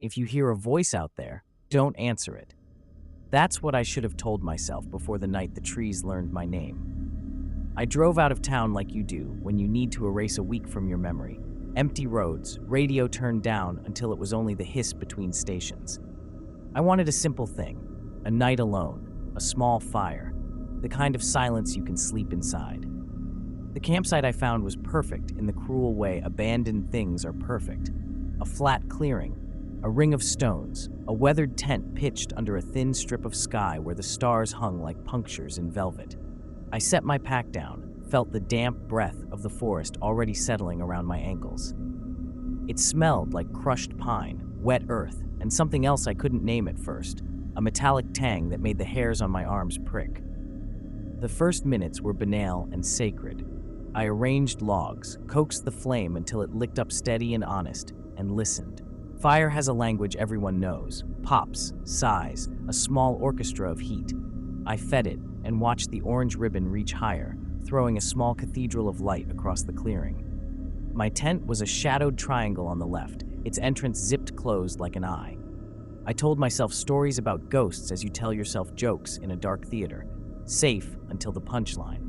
If you hear a voice out there, don't answer it. That's what I should have told myself before the night the trees learned my name. I drove out of town like you do when you need to erase a week from your memory. Empty roads, radio turned down until it was only the hiss between stations. I wanted a simple thing, a night alone, a small fire, the kind of silence you can sleep inside. The campsite I found was perfect in the cruel way abandoned things are perfect. A flat clearing, a ring of stones, a weathered tent pitched under a thin strip of sky where the stars hung like punctures in velvet. I set my pack down, felt the damp breath of the forest already settling around my ankles. It smelled like crushed pine, wet earth, and something else I couldn't name at first, a metallic tang that made the hairs on my arms prick. The first minutes were banal and sacred. I arranged logs, coaxed the flame until it licked up steady and honest, and listened. Fire has a language everyone knows, pops, sighs, a small orchestra of heat. I fed it and watched the orange ribbon reach higher, throwing a small cathedral of light across the clearing. My tent was a shadowed triangle on the left, its entrance zipped closed like an eye. I told myself stories about ghosts as you tell yourself jokes in a dark theater, safe until the punchline.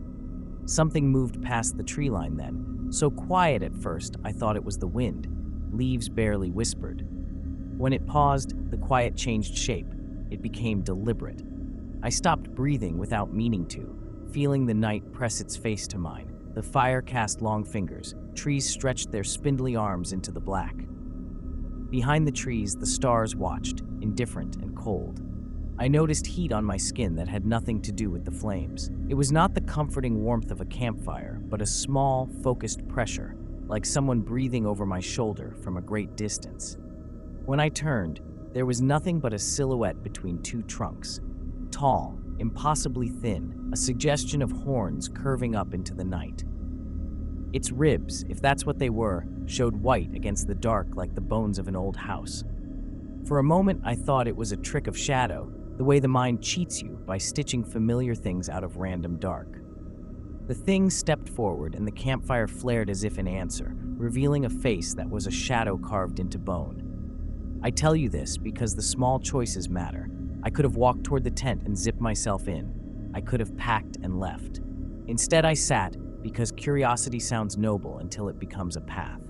Something moved past the tree line then, so quiet at first I thought it was the wind. Leaves barely whispered. When it paused, the quiet changed shape. It became deliberate. I stopped breathing without meaning to, feeling the night press its face to mine. The fire cast long fingers. Trees stretched their spindly arms into the black. Behind the trees, the stars watched, indifferent and cold. I noticed heat on my skin that had nothing to do with the flames. It was not the comforting warmth of a campfire, but a small, focused pressure, like someone breathing over my shoulder from a great distance. When I turned, there was nothing but a silhouette between two trunks. Tall, impossibly thin, a suggestion of horns curving up into the night. Its ribs, if that's what they were, showed white against the dark like the bones of an old house. For a moment, I thought it was a trick of shadow, the way the mind cheats you by stitching familiar things out of random dark. The thing stepped forward and the campfire flared as if in answer, revealing a face that was a shadow carved into bone. I tell you this because the small choices matter. I could have walked toward the tent and zipped myself in. I could have packed and left. Instead, I sat because curiosity sounds noble until it becomes a path.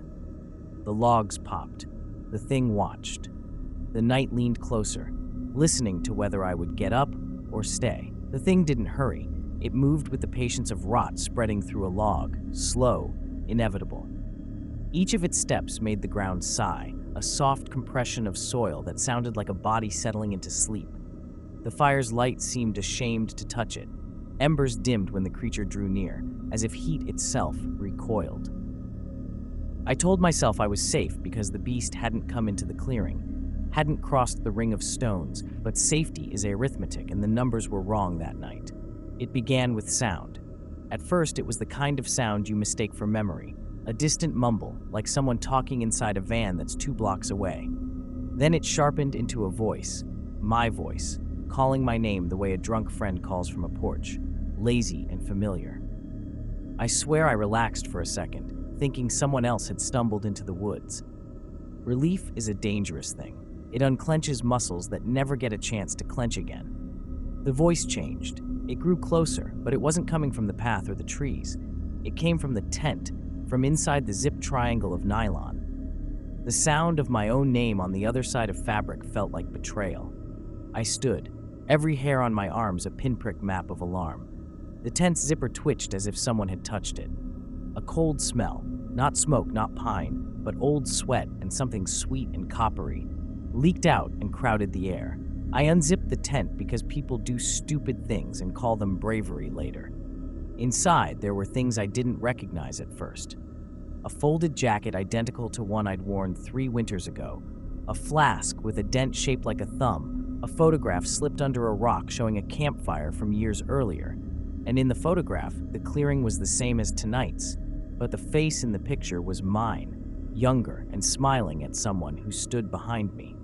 The logs popped. The thing watched. The night leaned closer, listening to whether I would get up or stay. The thing didn't hurry. It moved with the patience of rot spreading through a log, slow, inevitable. Each of its steps made the ground sigh, a soft compression of soil that sounded like a body settling into sleep. The fire's light seemed ashamed to touch it. Embers dimmed when the creature drew near, as if heat itself recoiled. I told myself I was safe because the beast hadn't come into the clearing, hadn't crossed the ring of stones, but safety is arithmetic and the numbers were wrong that night. It began with sound. At first, it was the kind of sound you mistake for memory, a distant mumble, like someone talking inside a van that's 2 blocks away. Then it sharpened into a voice, my voice, calling my name the way a drunk friend calls from a porch, lazy and familiar. I swear I relaxed for a second, thinking someone else had stumbled into the woods. Relief is a dangerous thing. It unclenches muscles that never get a chance to clench again. The voice changed. It grew closer, but it wasn't coming from the path or the trees. It came from the tent, from inside the zip triangle of nylon. The sound of my own name on the other side of fabric felt like betrayal. I stood, every hair on my arms a pinprick map of alarm. The tent's zipper twitched as if someone had touched it. A cold smell, not smoke, not pine, but old sweat and something sweet and coppery, leaked out and crowded the air. I unzipped the tent because people do stupid things and call them bravery later. Inside, there were things I didn't recognize at first. A folded jacket identical to one I'd worn 3 winters ago, a flask with a dent shaped like a thumb, a photograph slipped under a rock showing a campfire from years earlier, and in the photograph, the clearing was the same as tonight's, but the face in the picture was mine, younger and smiling at someone who stood behind me.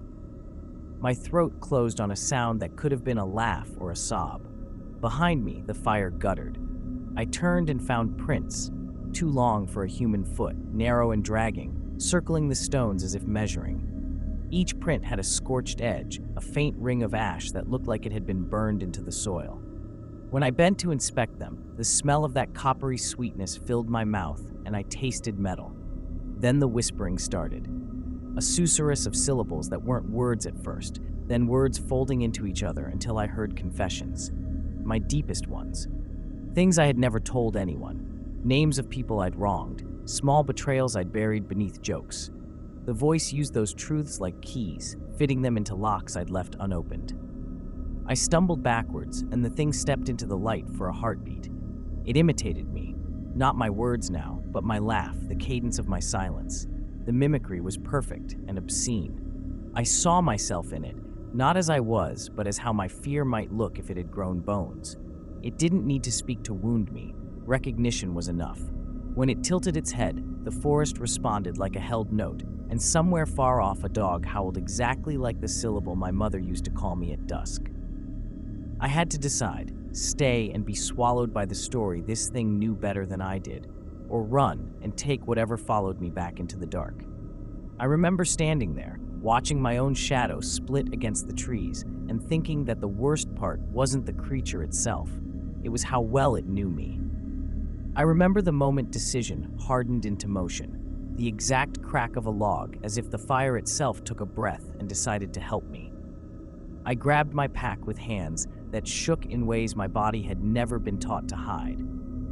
My throat closed on a sound that could have been a laugh or a sob. Behind me, the fire guttered. I turned and found prints, too long for a human foot, narrow and dragging, circling the stones as if measuring. Each print had a scorched edge, a faint ring of ash that looked like it had been burned into the soil. When I bent to inspect them, the smell of that coppery sweetness filled my mouth, and I tasted metal. Then the whispering started. A susurrus of syllables that weren't words at first, then words folding into each other until I heard confessions. My deepest ones. Things I had never told anyone. Names of people I'd wronged. Small betrayals I'd buried beneath jokes. The voice used those truths like keys, fitting them into locks I'd left unopened. I stumbled backwards, and the thing stepped into the light for a heartbeat. It imitated me. Not my words now, but my laugh, the cadence of my silence. The mimicry was perfect and obscene. I saw myself in it, not as I was, but as how my fear might look if it had grown bones. It didn't need to speak to wound me. Recognition was enough. When it tilted its head, the forest responded like a held note, and somewhere far off a dog howled exactly like the syllable my mother used to call me at dusk. I had to decide, stay and be swallowed by the story this thing knew better than I did, or run and take whatever followed me back into the dark. I remember standing there, watching my own shadow split against the trees, and thinking that the worst part wasn't the creature itself, it was how well it knew me. I remember the moment decision hardened into motion, the exact crack of a log as if the fire itself took a breath and decided to help me. I grabbed my pack with hands that shook in ways my body had never been taught to hide.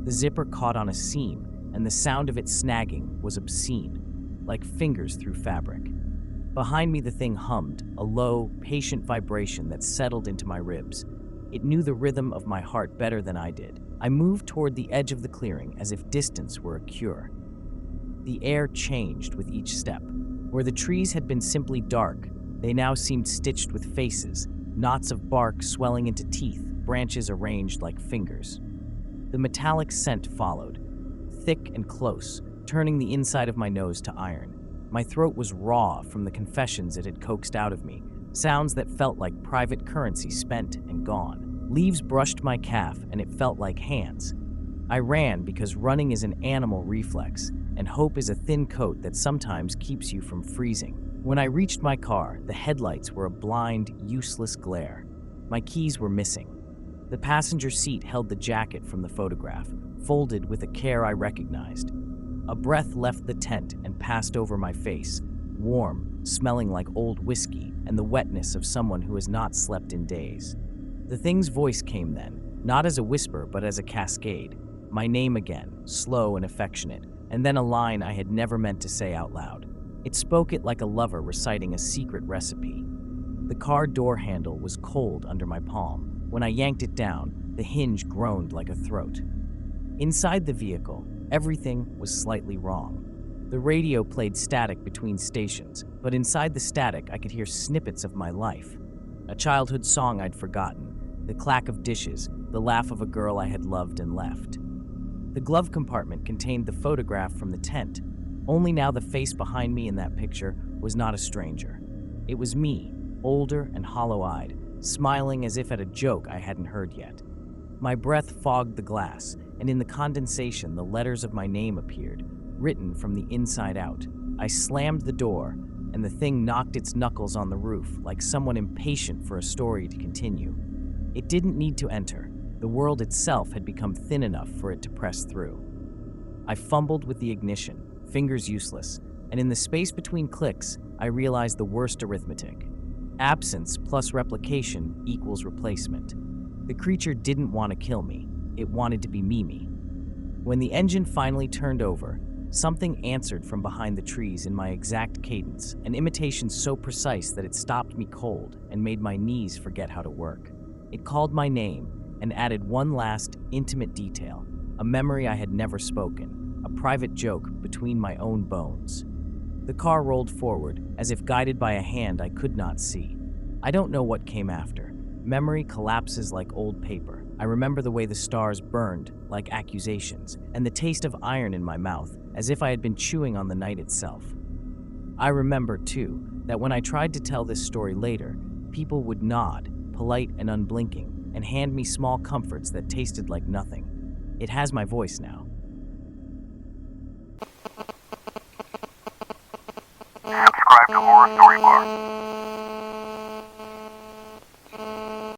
The zipper caught on a seam, and the sound of it snagging was obscene, like fingers through fabric. Behind me the thing hummed, a low, patient vibration that settled into my ribs. It knew the rhythm of my heart better than I did. I moved toward the edge of the clearing as if distance were a cure. The air changed with each step. Where the trees had been simply dark, they now seemed stitched with faces, knots of bark swelling into teeth, branches arranged like fingers. The metallic scent followed, thick and close, turning the inside of my nose to iron. My throat was raw from the confessions it had coaxed out of me, sounds that felt like private currency spent and gone. Leaves brushed my calf, and it felt like hands. I ran because running is an animal reflex, and hope is a thin coat that sometimes keeps you from freezing. When I reached my car, the headlights were a blind, useless glare. My keys were missing. The passenger seat held the jacket from the photograph, folded with a care I recognized. A breath left the tent and passed over my face, warm, smelling like old whiskey and the wetness of someone who has not slept in days. The thing's voice came then, not as a whisper but as a cascade. My name again, slow and affectionate, and then a line I had never meant to say out loud. It spoke it like a lover reciting a secret recipe. The car door handle was cold under my palm. When I yanked it down, the hinge groaned like a throat. Inside the vehicle, everything was slightly wrong. The radio played static between stations, but inside the static I could hear snippets of my life. A childhood song I'd forgotten, the clack of dishes, the laugh of a girl I had loved and left. The glove compartment contained the photograph from the tent. Only now the face behind me in that picture was not a stranger. It was me, older and hollow-eyed, smiling as if at a joke I hadn't heard yet. My breath fogged the glass, and in the condensation the letters of my name appeared, written from the inside out. I slammed the door, and the thing knocked its knuckles on the roof like someone impatient for a story to continue. It didn't need to enter. The world itself had become thin enough for it to press through. I fumbled with the ignition, fingers useless, and in the space between clicks, I realized the worst arithmetic. Absence plus replication equals replacement. The creature didn't want to kill me. It wanted to be Mimi. When the engine finally turned over, something answered from behind the trees in my exact cadence, an imitation so precise that it stopped me cold and made my knees forget how to work. It called my name and added one last, intimate detail, a memory I had never spoken, a private joke between my own bones. The car rolled forward, as if guided by a hand I could not see. I don't know what came after. Memory collapses like old paper. I remember the way the stars burned, like accusations, and the taste of iron in my mouth, as if I had been chewing on the night itself. I remember, too, that when I tried to tell this story later, people would nod, polite and unblinking, and hand me small comforts that tasted like nothing. It has my voice now. Subscribe to horror story more.